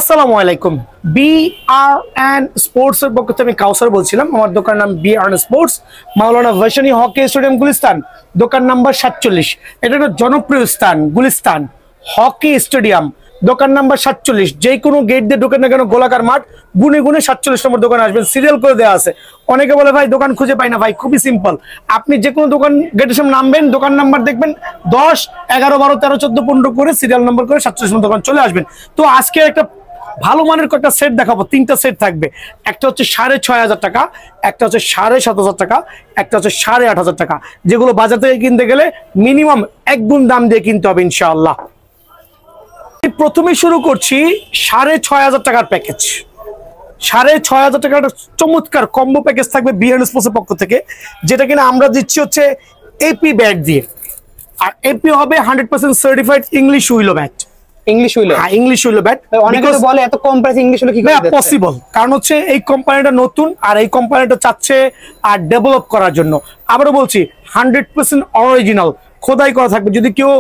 আসসালামু আলাইকুম। BRN sports এর পক্ষ থেকে আমি কাউসার বলছিলাম। আমার দোকান নাম BRN স্পোর্টস, মাওলানা ভাসানী হকি স্টেডিয়াম গুলিস্তান, দোকান নাম্বার 47। এটা একটা জনপ্রিয় স্থান, গুলিস্তান হকি স্টেডিয়াম, দোকান নাম্বার 47। যে কোনো গেট দিয়ে ঢোকেন না কেন, গোলাকার মাঠ, গুনে গুনে 47 নম্বর দোকানে আসবেন। সিরিয়াল করে দেওয়া আছে। অনেকে বলে ভাই দোকান খুঁজে পাই না। ভাই খুবই সিম্পল, আপনি যে কোনো দোকান গেটের সামনে নামবেন, দোকান নাম্বার দেখবেন 10, 11, 12, 13, 14, 15 করে সিরিয়াল নম্বর করে 47 নম্বর দোকান চলে আসবেন। তো আজকে একটা ভালো মানের কয়েকটা সেট দেখাবো। 3টা সেট থাকবে। একটা হচ্ছে 6,500 টাকা, একটা হচ্ছে 7,500 টাকা, একটা হচ্ছে 8,500 টাকা, যেগুলো বাজার থেকে কিনতে গেলে মিনিমাম 1 গুণ দাম দিয়ে কিনতে হবে ইনশাআল্লাহ। প্রথমে শুরু করছি 6,500 টাকার প্যাকেজ। 6,500 টাকার চমৎকার কম্বো প্যাকেজ থাকবে BRN স্পোর্টসের পক্ষ থেকে, যেটা কিনা আমরা দিচ্ছি হচ্ছে AP ব্যাট দিয়ে। আর AP হবে 100% সার্টিফাইড ইংলিশ উইলো ব্যাট। ইংলিশ উইলো? হ্যাঁ, ইংলিশ উইলো ব্যাট। অনেকে তো বলে এত কম প্রাইস ইংলিশ উইলো কি করে দিচ্ছে? পসিবল, কারণ হচ্ছে এই কোম্পানিটা নতুন, আর এই কোম্পানিটা চাচ্ছে আর ডেভেলপ করার জন্য। আবারও বলছি 100% অরিজিনাল খোদাই করা থাকবে। যদি কেউ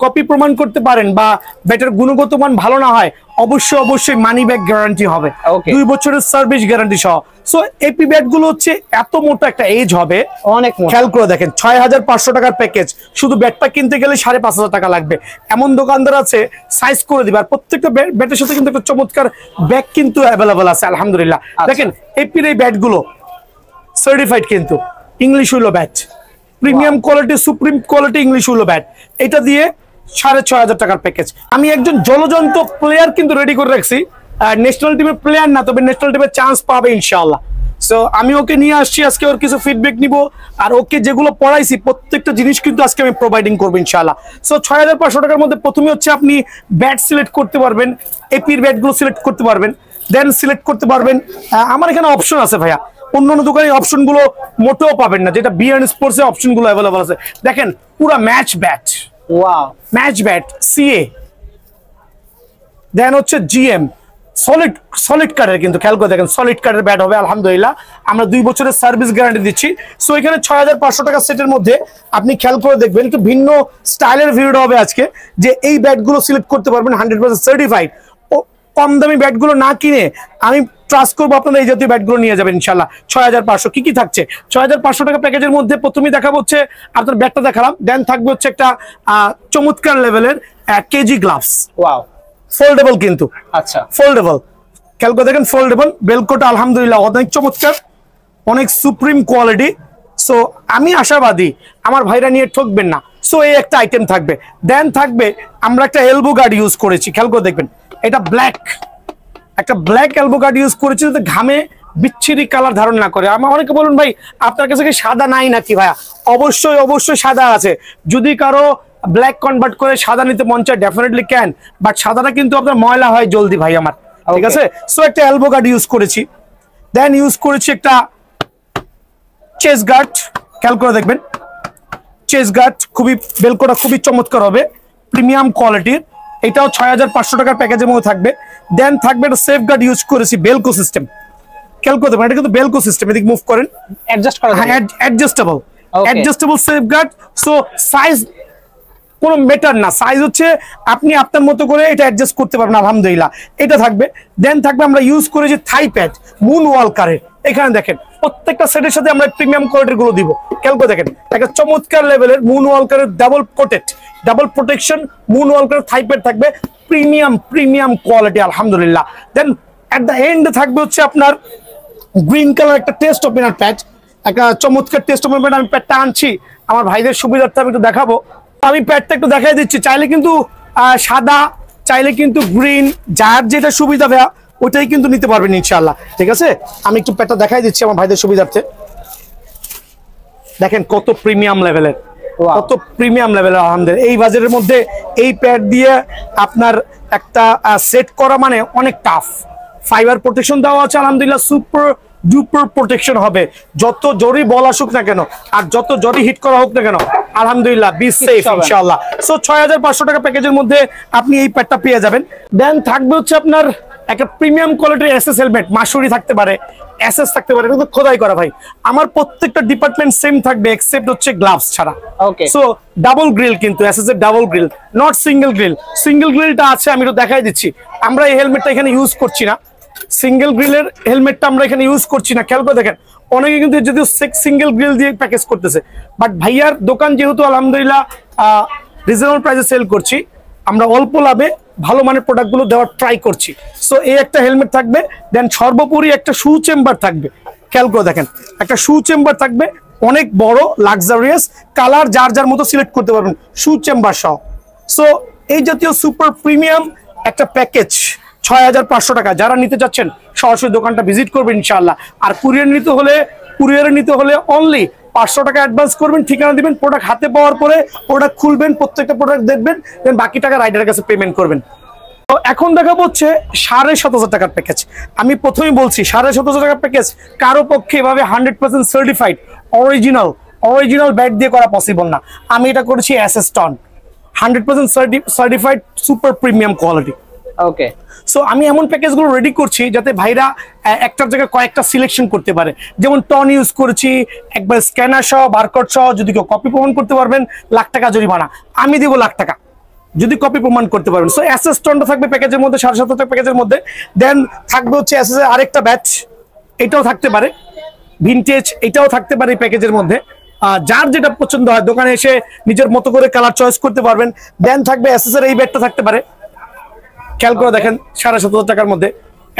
কপি প্রমাণ করতে পারেন বা ব্যাটের গুণগত মান ভালো না হয়, অবশ্যই মানি ব্যাক গ্যারান্টি হবে, 2 বছরের সার্ভিস গ্যারান্টি সহ। সো এপি ব্যাট গুলো হচ্ছে এত মোটা একটা এজ হবে, অনেক খেয়াল করে দেখেন। 6,500 টাকার প্যাকেজ, শুধু ব্যাটটা কিনতে গেলে 5,500 টাকা লাগবে। এমন দোকানদার আছে সাইজ করে দিবে। আর প্রত্যেকটা ব্যাটের সাথে কিন্তু একটা চমৎকার ব্যাগ কিন্তু অ্যাভেলেবল আছে আলহামদুলিল্লাহ। দেখেন এপির এই ব্যাট গুলো সার্টিফাইড কিন্তু English উইলো bat, premium quality, supreme quality English উইলো bat. এটা দিয়ে 6,500 টাকার প্যাকেজ। আমি একজন জলজন্ত প্লেয়ার কিন্তু রেডি করে রাখছি। ন্যাশনাল টিমের প্লেয়ার না, তবে ন্যাশনাল টিমের চান্স পাবে ইনশাআল্লাহ। সো আমি ওকে নিয়ে আসছি আজকে, ওর কিছু ফিডব্যাক নিব। আর ওকে যেগুলো পড়াইছি প্রত্যেকটা জিনিস কিন্তু আজকে আমি প্রোভাইডিং করবো ইনশাআল্লাহ। সো 6,500 টাকার মধ্যে প্রথমে হচ্ছে আপনি ব্যাট সিলেক্ট করতে পারবেন, এপির ব্যাটগুলো সিলেক্ট করতে পারবেন, দেন সিলেক্ট করতে পারবেন। আমার এখানে অপশন আছে ভাইয়া, অন্যান্য দোকানে অপশন গুলো মোটেও পাবেন না, যেটা BRN স্পোর্টস এর অপশন গুলো অ্যাভেলেবল আছে। দেখেন পুরো match bat, wow match bat CA, দেন হচ্ছে GM সলিড কার্ডের, কিন্তু খেয়াল করে দেখেন সলিড কার্ডের ব্যাট হবে আলহামদুলিল্লাহ। আমরা 2 বছরের সার্ভিস গ্যারান্টি দিচ্ছি। সো এখানে 6,500 টাকা সেটের মধ্যে আপনি খেয়াল করে দেখবেন একটু ভিন্ন স্টাইলের ভিডিও হবে আজকে, যে এই ব্যাটগুলো সিলেক্ট করতে পারবেন 100% সার্টিফাইড। কম দামি ব্যাটগুলো না কিনে আমি ট্রাস্ট করবো আপনারা এই জাতীয় ব্যাটগুলো নিয়ে যাবেন ইনশাআল্লাহ। 6,500 কি থাকছে 6,500 টাকা প্যাকেজের মধ্যে? প্রথমেই দেখাবো হচ্ছে আপনার ব্যাটটা দেখালাম, দেন থাকবে হচ্ছে একটা চমৎকার লেভেলের কেজি গ্লাভস। ওয়াও, ফোল্ডেবল কিন্তু, আচ্ছা ফোল্ডেবল, খেয়াল করে দেখেন ফোল্ডেবল। বেলকোটা আলহামদুলিল্লাহ অনেক চমৎকার, অনেক সুপ্রিম কোয়ালিটি। সো আমি আশাবাদী আমার ভাইরা নিয়ে ঠকবেন না। সো এই একটা আইটেম থাকবে। দেন থাকবে আমরা একটা এলবো গার্ড ইউজ করেছি, খেয়াল করে দেখবেন। এটা একটা ব্ল্যাক এলবো গার্ড ইউজ করেছি, যাতে ঘামে বিচ্ছিরি কালার ধারণ না করে। আমার অনেকে বলুন ভাই আপনার কাছে কি সাদা নাই নাকি? ভাইয়া অবশ্যই সাদা আছে। যদি কারো ব্ল্যাক কনভার্ট করে সাদা নিতে মন চায়, ডেফিনেটলি ক্যান, বাট সাদাটা কিন্তু আপনার ময়লা হয় জলদি ভাই আমার, ঠিক আছে? সো একটা এলবো গার্ড ইউজ করেছি, দেন ইউজ করেছি একটা চেস্ট গার্ড, খেয়াল করে দেখবেন। চেস্ট গার্ড খুবই, বেলকোটা খুবই চমৎকার হবে, প্রিমিয়াম কোয়ালিটির। এটাও 6,500 টাকার প্যাকেজের মধ্যে থাকবে। দেন থাকবে একটা সেফ গার্ড ইউজ করেছি, বেলকো সিস্টেম, খেয়াল করতে পারেন। এটা কিন্তু বেলকো সিস্টেম, এদিকে মুভ করেন, অ্যাডজাস্ট করা যায়, adjustable safeguard. So size কোনো ম্যাটার না, সাইজ হচ্ছে আপনি আপনার মতো করে এটা অ্যাডজাস্ট করতে পারবেন আলহামদুলিল্লাহ। এটা থাকবে। দেন থাকবে আমরা ইউজ করেছি থাই প্যাড মুন ওয়ালকারের। এখানে দেখেন প্রত্যেকটা সেটের সাথে আমরা প্রিমিয়াম কোয়ালিটির গুলো দিব, খেয়াল করে দেখেন। একটা চমৎকার লেভেলের মুন ওয়ালকারের ডাবল প্রোটেকশন মুন ওয়ালকারের থাই প্যাড থাকবে, প্রিমিয়াম কোয়ালিটি আলহামদুলিল্লাহ। দেন এট দ্য এন্ডে থাকবে হচ্ছে আপনার গ্রিন কালার একটা টেস্ট ওপেনার প্যাড, একটা চমৎকার টেস্ট ওপেনার প্যাড। আমি প্যাডটা আনছি আমার ভাইদের সুবিধার্থে, আমি একটু দেখাবো। আমি প্যাডটা একটু দেখাই দিচ্ছি। চাইলে কিন্তু সাদা, চাইলে কিন্তু গ্রিন, যার যেটা সুবিধা ভাইয়া ওইটাই কিন্তু নিতে পারবেন ইনশাআল্লাহ, ঠিক আছে? আমি একটু প্যাডটা দেখাই দিচ্ছি আমার ভাইদের সুবিধার্থে। দেখেন কত প্রিমিয়াম লেভেলের, আলহামদুলিল্লাহ। এই বাজারের মধ্যে এই প্যাড দিয়ে আপনার একটা সেট করা মানে অনেক টাফ। ফাইবার প্রোটেকশন দেওয়া আছে আলহামদুলিল্লাহ, সুপার ডুপার প্রোটেকশন হবে, যত জোরই বল আসুক না কেন আর যত জোরই হিট করা হোক না কেন, আলহামদুলিল্লাহ বি সেফ ইনশাআল্লাহ। সো 6500 টাকা প্যাকেজের মধ্যে আপনি এই প্যাডটা পেয়ে যাবেন। দেন থাকবে হচ্ছে আপনার একটা প্রিমিয়াম কোয়ালিটির এসএস হেলমেট, মাসুরি থাকতে পারে, এসএস থাকতে পারে, কিন্তু খোদাই করা ভাই। আমার প্রত্যেকটা ডিপার্টমেন্ট সেম থাকবে এক্সেপ্ট হচ্ছে গ্লাভস ছাড়া। ওকে, সো ডাবল গ্রিল, কিন্তু এসএস এর double grill, not single grill. Single গ্রিলটা আছে, আমি তো দেখাই দিচ্ছি। আমরা এই হেলমেটটা এখানে ইউজ করছি না, সিঙ্গেল গ্রিলের হেলমেটটা আমরা এখানে ইউজ করছি না। খেয়াল করে দেখেন, অনেকে কিন্তু যদিও সিঙ্গেল গ্রিল দিয়ে প্যাকেজ করতেছে, বাট ভাইয়ার দোকান যেহেতু আলহামদুলিল্লাহ রিজনেবল প্রাইসে সেল করছি, আমরা অল্প লাভে ভালো মানের প্রোডাক্টগুলো দেওয়ার ট্রাই করছি। সো এই একটা হেলমেট থাকবে, দেন সর্বোপরি একটা শু চেম্বার থাকবে। খেয়াল করে দেখেন, একটা শু চেম্বার থাকবে, অনেক বড় লাক্সারিয়াস, কালার যার যার মতো সিলেক্ট করতে পারবেন শু চেম্বার সহ। সো এই জাতীয় সুপার প্রিমিয়াম একটা প্যাকেজ 6500 টাকা। যারা নিতে চাচ্ছেন সরাসরি দোকানটা ভিজিট করবেন ইনশাআল্লাহ। আর কুরিয়ারে নিতে হলে অনলি 500 টাকা অ্যাডভান্স করবেন, ঠিকানা দিবেন, প্রোডাক্ট হাতে পাওয়ার পরে প্রোডাক্ট খুলবেন, প্রত্যেকটা প্রোডাক্ট দেখবেন, দেন বাকি টাকা রাইডারের কাছে পেমেন্ট করবেন। তো এখন দেখাবো হচ্ছে 7,500 টাকার প্যাকেজ। আমি প্রথমেই বলছি 7,500 টাকার প্যাকেজ কারো পক্ষে এভাবে 100% সার্টিফাইড অরিজিনাল ব্যাট দিয়ে করা পসিবল না। আমি এটা করেছি এসএস টন, 100% certified super premium quality. Okay, so আমি এমন প্যাকেজগুলো রেডি করছি যাতে ভাইরা একটার জায়গায় কয়েকটা সিলেকশন করতে পারে। যেমন টন ইউজ করেছি, একবার স্ক্যানার সহ, বারকোড সহ, যদি কেউ কপি প্রমাণ করতে পারবেন লাখ টাকা জরিমানা, আমি দিব লাখ টাকা যদি কপি প্রমাণ করতে পারবেন। সো এসএস টনটা থাকবে প্যাকেজের মধ্যে, 7,500 টাকা প্যাকেজের মধ্যে। দেন থাকবে হচ্ছে এসএস এর আরেকটা ব্যাচ, এটাও থাকতে পারে ভিনটেজ, এটাও থাকতে পারে এই প্যাকেজের মধ্যে। যার যেটা পছন্দ হয় দোকানে এসে নিজের মতো করে কালার চয়েস করতে পারবেন। দেন থাকবে এসএস এর এই ব্যাটটা থাকতে পারে, খেয়াল করে দেখেন 7,500 টাকার মধ্যে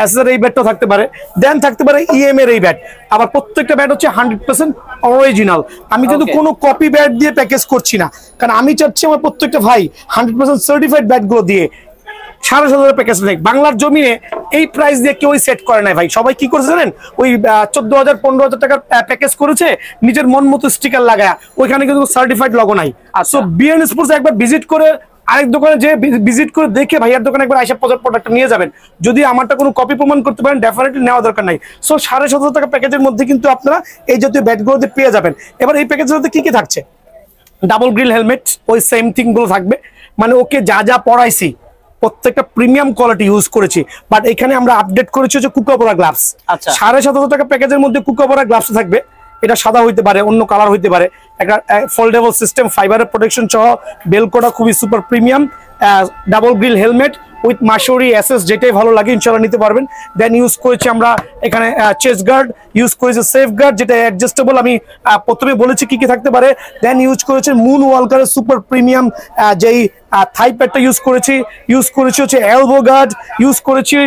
এসএস এর এই ব্যাটটা থাকতে পারে। দেন থাকতে পারে ইএম এর এই ব্যাট। আবার প্রত্যেকটা ব্যাট হচ্ছে 100% অরিজিনাল। আমি কিন্তু কোনো কপি ব্যাট দিয়ে প্যাকেজ করছি না, কারণ আমি চাচ্ছি আমার প্রত্যেকটা ভাই 100% সার্টিফাইড ব্যাটগুলো দিয়ে 7,500 প্যাকেজ নেই। বাংলার জমিনে এই প্রাইস দিয়ে কেউই সেট করে নাই ভাই। সবাই কি করেছে জানেন, ওই 14,000 15,000 টাকার প্যাকেজ করেছে, নিজের মন মতো স্টিকার লাগায়, ওইখানে কিন্তু সার্টিফাইড লগো নাই। সো বিএন স্পোর্টস একবার ভিজিট করে, আরেক দোকানে যে ভিজিট করে দেখে ভাইয়ার দোকানে একবার আইসা প্রোডাক্টটা নিয়ে যাবেন। যদি আমারটা কোনো কপি প্রমাণ করতে পারেন ডেফিনেটলি নেওয়া দরকার নাই। সো 7,500 টাকা প্যাকেজের মধ্যে কিন্তু আপনারা এই জাতীয় ব্যাটগুলোতে পেয়ে যাবেন। এবার এই প্যাকেজের মধ্যে কি কি থাকছে, ডাবল গ্রিল হেলমেট, ওই সেম থিং গুলো থাকবে, মানে ওকে যা যা পড়াইছি প্রত্যেকটা প্রিমিয়াম কোয়ালিটি ইউজ করেছি। বাট এখানে আমরা আপডেট করেছি হচ্ছে কুকাপোরা গ্লাভস। 7,500 টাকা প্যাকেজের মধ্যে কুকাপোরা গ্লাভস থাকবে, এটা সাদা হইতে পারে, অন্য কালার হইতে পারে, একটা ফোল্ডেবল সিস্টেম, ফাইবারের প্রোটেকশন সহ, বেলকোটা খুবই super premium, double grill helmet with মাসুরি SS, যেটাই ভালো লাগে ইনশাআল্লাহ নিতে পারবেন। দেন ইউজ করেছি আমরা এখানে চেস্ট গার্ড, ইউজ করেছি সেফ গার্ড যেটা অ্যাডজাস্টেবল, আমি প্রথমে বলেছি কি কি থাকতে পারে। দেন ইউজ করেছে মুন ওয়ালকারের সুপার প্রিমিয়াম যেই থাই প্যাডটা ইউজ করেছি হচ্ছে এলবো গার্ড, ইউজ করেছি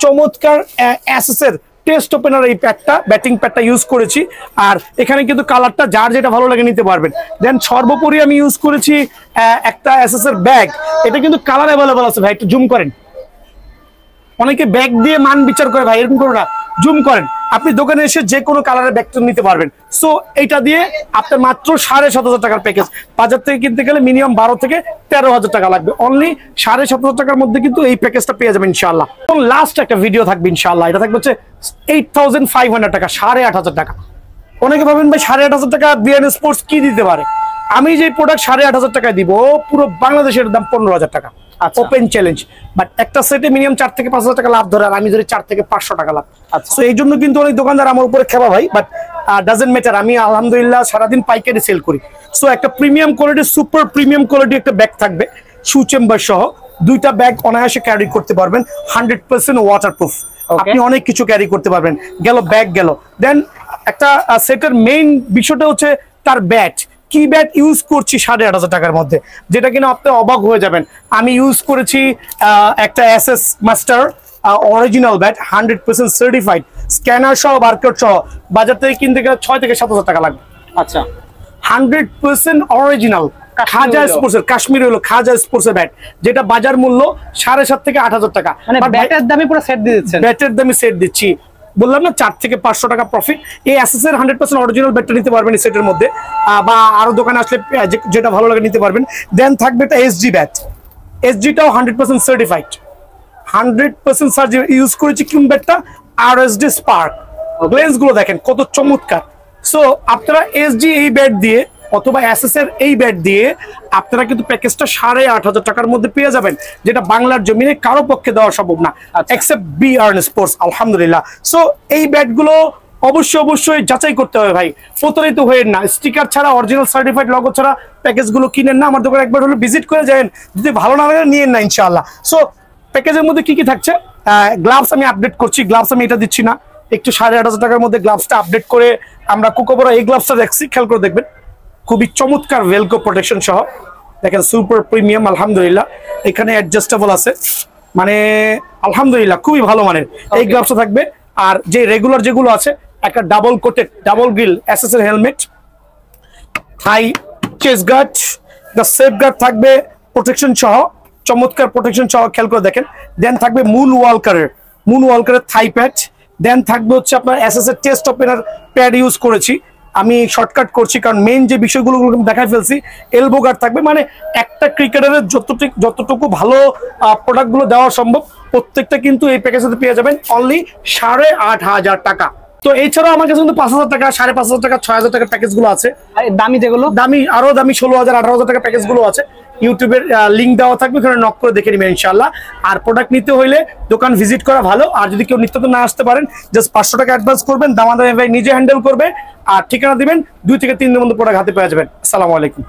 চমৎকার এসএস এর টেস্ট ওপেনার এই প্যাডটা, ব্যাটিং প্যাডটা ইউজ করেছি। আর এখানে কিন্তু কালারটা যার যেটা ভালো লাগে নিতে পারবেন। দেন সর্বোপরি আমি ইউজ করেছি একটা এসএস এর ব্যাগ, এটা কিন্তু কালার অ্যাভেলেবল আছে ভাই, একটু জুম করেন। অনেকে ব্যাগ দিয়ে মান বিচার করে ভাই, এরকম করো না, জুম করেন। আপনি দোকানে এসে যে কোনো কালারের ব্যাগটা নিতে পারবেন। সো এইটা দিয়ে আপনার মাত্র 7,500 টাকার প্যাকেজ, বাজার থেকে কিনতে গেলে মিনিমাম 12 থেকে 13,000 টাকা লাগবে। অনলি 7,500 টাকার মধ্যে কিন্তু এই প্যাকেজটা পেয়ে যাবেন ইনশাআল্লাহ। এবং লাস্ট একটা ভিডিও থাকবে ইনশাআল্লাহ, এটা থাকবে হচ্ছে 8,500 টাকা, 8,500 টাকা। অনেকে ভাবেন ভাই 8,500 টাকা বিএন স্পোর্টস কি দিতে পারে। আমি যে প্রোডাক্ট 8,500 টাকায় দিব, পুরো বাংলাদেশের দাম 15,000 টাকা, ওপেন চ্যালেঞ্জ। বাট একটা সেটে মিনিমাম 4 থেকে 5,000 টাকা লাভ ধরে, আর আমি ধরি 4 থেকে 500 টাকা লাভ। সো এই জন্য কিন্তু অনেক দোকানদার আমার উপরে খেপা ভাই, বাট ডাজেন্ট ম্যাটার, আমি আলহামদুলিল্লাহ সারাদিন পাইকারি সেল করি। সো একটা premium quality, super premium quality একটা ব্যাগ থাকবে শু চেম্বার সহ, দুইটা ব্যাগ অনায়াসে ক্যারি করতে পারবেন, 100% ওয়াটারপ্রুফ। আপনি অনেক কিছু ক্যারি করতে পারবেন, গেল ব্যাগ গেল। দেন একটা সেটের মেইন বিষয়টা হচ্ছে তার ব্যাট, কি ব্যাট ইউজ করছি 8,500 টাকার মধ্যে, যেটা কিনা আপনি অবাক হয়ে যাবেন। আমি ইউজ করেছি একটা SS master original bat, 100% certified, scanner সহ, বারকোড সহ, বাজার থেকে কিনতে গেলে 6 থেকে 7,000 টাকা লাগবে। 100% অরিজিনাল খাজা স্পোর্টসের, কাশ্মীরি হলো খাজা স্পোর্টসের ব্যাট, যেটা বাজার মূল্য 7,500 থেকে 8,000 টাকা। মানে ব্যাটের দামে পুরো সেট দিয়ে দিচ্ছেন? ব্যাটের দামে সেট দিচ্ছি, বললাম না 4 থেকে 500 টাকা প্রফিট। এই এসএস এর 100% অরিজিনাল ব্যাটটা নিতে পারবেন এই সেটের মধ্যে, বা আরো দোকানে আসলে যেটা ভালো লাগে নিতে পারবেন। দেন থাকবে একটা এসজি ব্যাট, এসজিটাও 100% সার্টিফাইড, 100% ইউজ করেছি কোন ব্যাটটা, আরএসডি স্পার্ক। লেন্স গুলো দেখেন কত চমৎকার। সো আপনারা এসজি এই ব্যাট দিয়ে অথবা এসএস এর এই ব্যাট দিয়ে আপনারা কিন্তু প্যাকেজটা 8,500 টাকার মধ্যে পেয়ে যাবেন, যেটা বাংলার জমিনে কারো পক্ষে দেওয়া সম্ভব না এক্সেপ্ট বি আর্ন স্পোর্টস, আলহামদুলিল্লাহ। সো এই ব্যাটগুলো অবশ্যই যাচাই করতে হবে ভাই, প্রতারিত হয়ে না। স্টিকার ছাড়া, অরিজিনাল সার্টিফাইড লগো ছাড়া প্যাকেজগুলো কিনেন না। আমার দোকানে একবার হলো ভিজিট করে যাবেন, যদি ভালো না লাগে নিয়েন না ইনশাআল্লাহ। সো প্যাকেজের মধ্যে কি কি থাকছে, গ্লাভস আমি আপডেট করছি, গ্লাভস আমি এটা দিচ্ছি না, একটু 8,500 টাকার মধ্যে গ্লাভসটা আপডেট করে আমরা কোকোবরা এই গ্লাভসটা দেখছি, খেয়াল করে দেখবেন খুবই চমৎকার ভেলকো প্রোটেকশন সহ, দেখেন সুপার প্রিমিয়াম আলহামদুলিল্লাহ। এখানে অ্যাডজাস্টেবল আছে, মানে আলহামদুলিল্লাহ খুবই ভালো মানের এই গ্লাভসটা থাকবে। আর যে রেগুলার যেগুলো আছে, একটা double coated double grill SS এর helmet, high chest guard, the safe guard থাকবে প্রোটেকশন সহ, চমৎকার প্রোটেকশন সহ, খেয়াল করে দেখেন। দেন থাকবে মুন ওয়ালকারের থাই প্যাড। দেন থাকবে হচ্ছে আপনার এসএস এর টেস্ট ওপেনার প্যাড ইউজ করেছি আমি, শর্টকাট করছি কারণ মেইন যে বিষয়গুলো দেখাই ফেলছি। এলবো গার্ড থাকবে, মানে একটা ক্রিকেটারের যতটুকু ভালো প্রোডাক্টগুলো দেওয়া সম্ভব প্রত্যেকটা কিন্তু এই প্যাকেজে পেয়ে যাবেন অনলি 8,500 টাকা। তো এছাড়াও আমার কাছে কিন্তু 5,000 টাকা, 5,500 টাকা, 6,000 টাকার প্যাকেজগুলো আছে। দামি যেগুলো আরো দামি 16,000 18,000 টাকা প্যাকেজগুলো আছে। ইউটিউবের লিঙ্ক দেওয়া থাকবে, ওখানে নক করে দেখে নেবেন ইনশাআল্লাহ। আর প্রোডাক্ট নিতে হইলে দোকান ভিজিট করা ভালো। আর যদি কেউ নিত্যত না আসতে পারেন, জাস্ট 500 টাকা অ্যাডভান্স করবেন, দামাদামি ভাই নিজে হ্যান্ডেল করবে, আর ঠিকানা দিবেন, 2 থেকে 3 দিনের মধ্যে প্রোডাক্ট হাতে পেয়ে যাবেন। আসসালামু আলাইকুম।